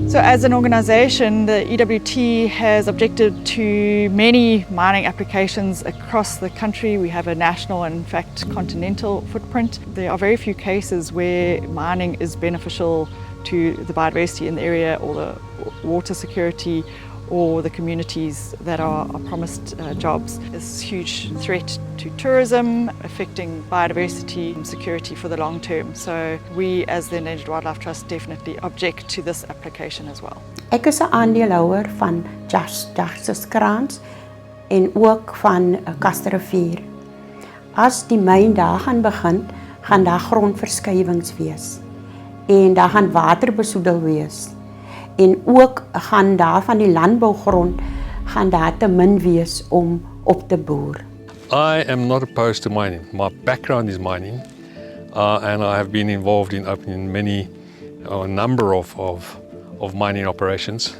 So as an organisation, the EWT has objected to many mining applications across the country. We have a national and in fact continental footprint. There are very few cases where mining is beneficial to the biodiversity in the area or the water security or the communities that are promised jobs. It's a huge threat to tourism, affecting biodiversity and security for the long term. So we as the Endangered Wildlife Trust definitely object to this application as well. Ek is 'n aandeelhouer van Justice Krans en ook van Kasterrivier. As die myn daar gaan begin, gaan daar grondverskywings wees en daar gaan water besoedel wees. En ook gaan daar van die landbougrond gaan daar te min wees om op te boer. I am not opposed to mining. My background is mining, and I have been involved in opening a number of mining operations,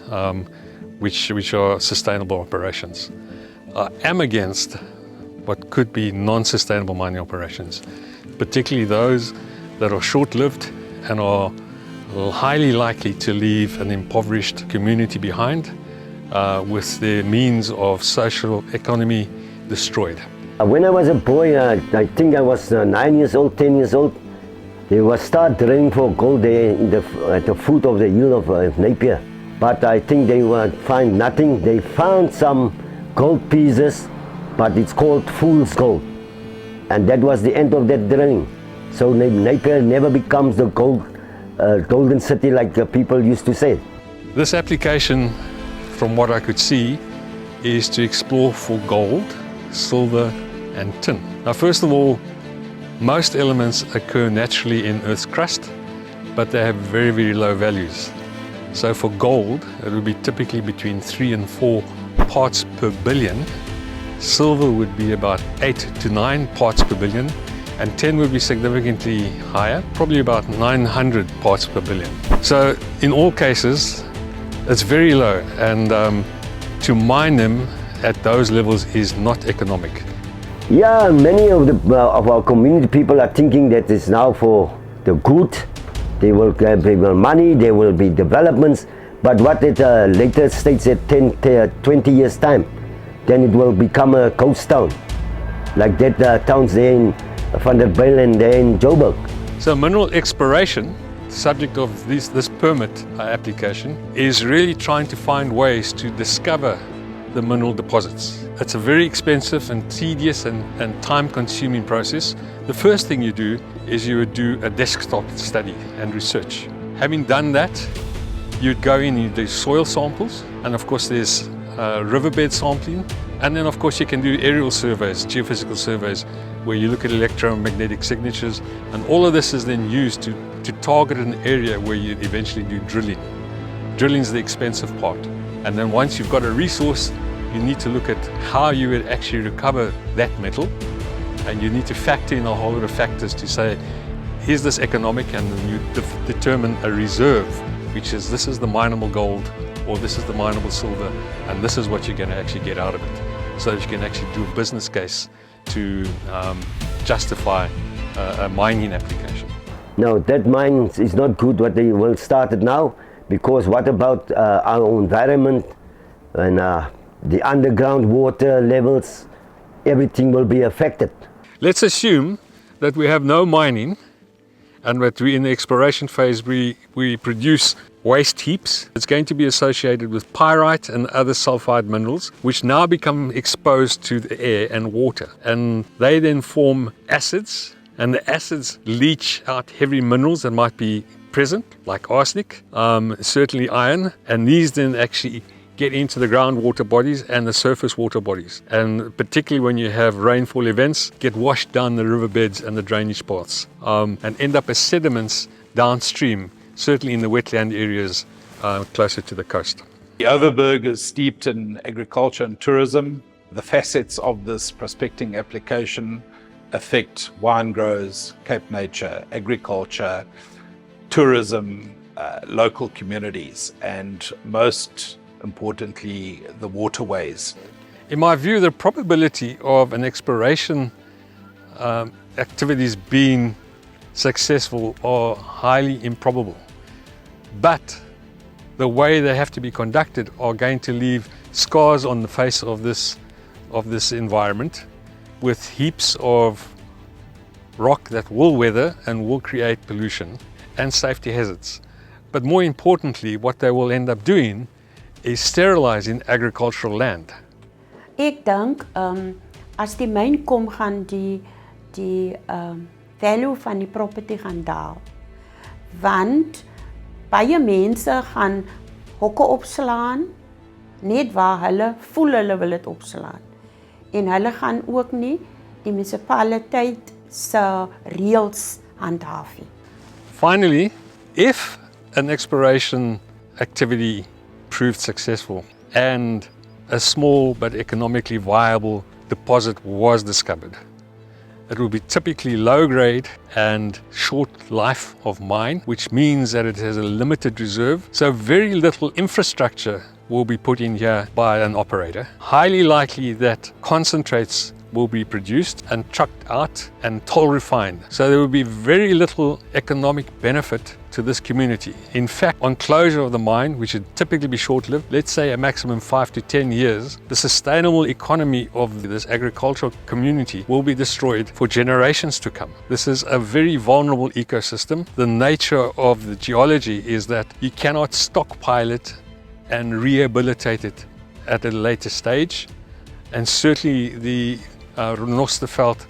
which are sustainable operations. I am against what could be non-sustainable mining operations, particularly those that are short-lived and are highly likely to leave an impoverished community behind with their means of social economy destroyed. When I was a boy, I think I was 9 years old, 10 years old, they were start drilling for gold there at the foot of the hill of Napier. But I think they would find nothing. They found some gold pieces, but it's called fool's gold. And that was the end of that drilling. So Napier never becomes the golden city like people used to say. This application, from what I could see, is to explore for gold, silver and tin. Now first of all, most elements occur naturally in Earth's crust, but they have very, very low values. So for gold, it would be typically between 3 and 4 parts per billion. Silver would be about 8 to 9 parts per billion, and tin would be significantly higher, probably about 900 parts per billion. So in all cases, it's very low, and to mine them at those levels is not economic. Yeah, many of our community people are thinking that it's now for the good. They will get money, there will be developments, but what at a later stage at 20 years time, then it will become a ghost town, like that towns there in Vanderbijl and there in Joburg. So mineral exploration, subject of this permit application, is really trying to find ways to discover the mineral deposits. It's a very expensive and tedious and time-consuming process. The first thing you do is you would do a desktop study and research. Having done that, you'd go in and you do soil samples, and of course there's riverbed sampling, and then of course you can do aerial surveys, geophysical surveys, where you look at electromagnetic signatures, and all of this is then used to target an area where you eventually do drilling. Drilling is the expensive part. And then once you've got a resource, you need to look at how you would actually recover that metal, and you need to factor in a whole lot of factors to say, is this economic? And then you determine a reserve, which is this is the mineable gold, or this is the mineable silver, and this is what you're going to actually get out of it, so that you can actually do a business case to justify a mining application. No, that mine is not good what they will start it now, because what about our environment and the underground water levels, everything will be affected. Let's assume that we have no mining, and that we in the exploration phase we produce waste heaps. It's going to be associated with pyrite and other sulfide minerals, which now become exposed to the air and water, and they then form acids, and the acids leach out heavy minerals that might be present, like arsenic, certainly iron, and these then actually get into the groundwater bodies and the surface water bodies, and particularly when you have rainfall events, get washed down the riverbeds and the drainage paths, and end up as sediments downstream, certainly in the wetland areas closer to the coast. The Overberg is steeped in agriculture and tourism. The facets of this prospecting application affect wine growers, Cape nature, agriculture, tourism, local communities, and most importantly, the waterways. In my view, the probability of an exploration activities being successful are highly improbable. But the way they have to be conducted are going to leave scars on the face of this environment, with heaps of rock that will weather and will create pollution and safety hazards. But more importantly, what they will end up doing is sterilizing agricultural land. Ek dink as die myn kom gaan die value van die property gaan daal. Want baie mense gaan hokke opslaan net waar hulle voel hulle wil dit opslaan. En hulle gaan ook nie die munisipaliteit se reëls handhaaf nie. Finally, if an exploration activity proved successful and a small but economically viable deposit was discovered, it will be typically low grade and short life of mine, which means that it has a limited reserve. So very little infrastructure will be put in here by an operator. Highly likely that concentrates will be produced and trucked out and toll refined. So there will be very little economic benefit to this community. In fact, on closure of the mine, which would typically be short-lived, let's say a maximum 5 to 10 years, the sustainable economy of this agricultural community will be destroyed for generations to come. This is a very vulnerable ecosystem. The nature of the geology is that you cannot stockpile it and rehabilitate it at a later stage. And certainly the Renosterveld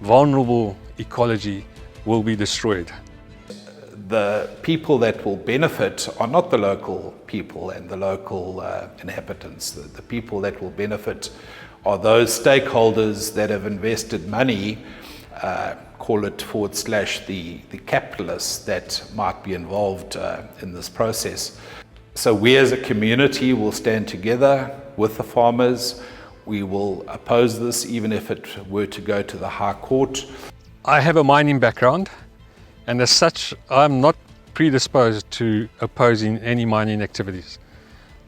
vulnerable ecology will be destroyed. The people that will benefit are not the local people and the local inhabitants. The people that will benefit are those stakeholders that have invested money, call it / the capitalists that might be involved in this process. So we as a community will stand together with the farmers. We will oppose this even if it were to go to the High Court. I have a mining background, and as such I'm not predisposed to opposing any mining activities.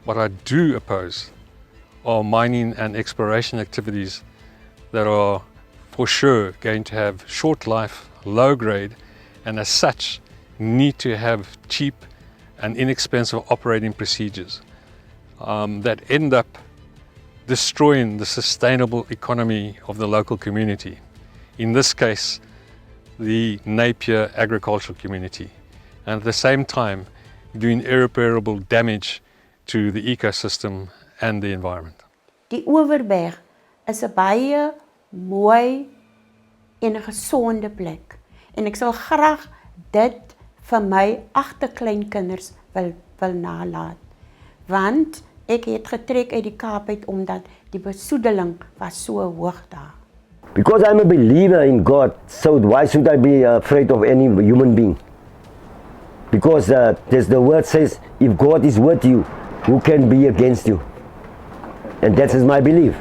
What I do oppose are mining and exploration activities that are for sure going to have short life, low grade, and as such need to have cheap and inexpensive operating procedures that end up destroying the sustainable economy of the local community. In this case, the Napier agricultural community, and at the same time doing irreparable damage to the ecosystem and the environment. Die Overberg is 'n baie mooi en 'n gesonde plek. En ek sal graag dit vir my agterkleinkinders wil nalaat. Want ek het getrek uit die Kaap uit omdat die besoedeling was so hoog daar. Because I'm a believer in God, so why should I be afraid of any human being? Because there's the word says, if God is with you, who can be against you? And that is my belief.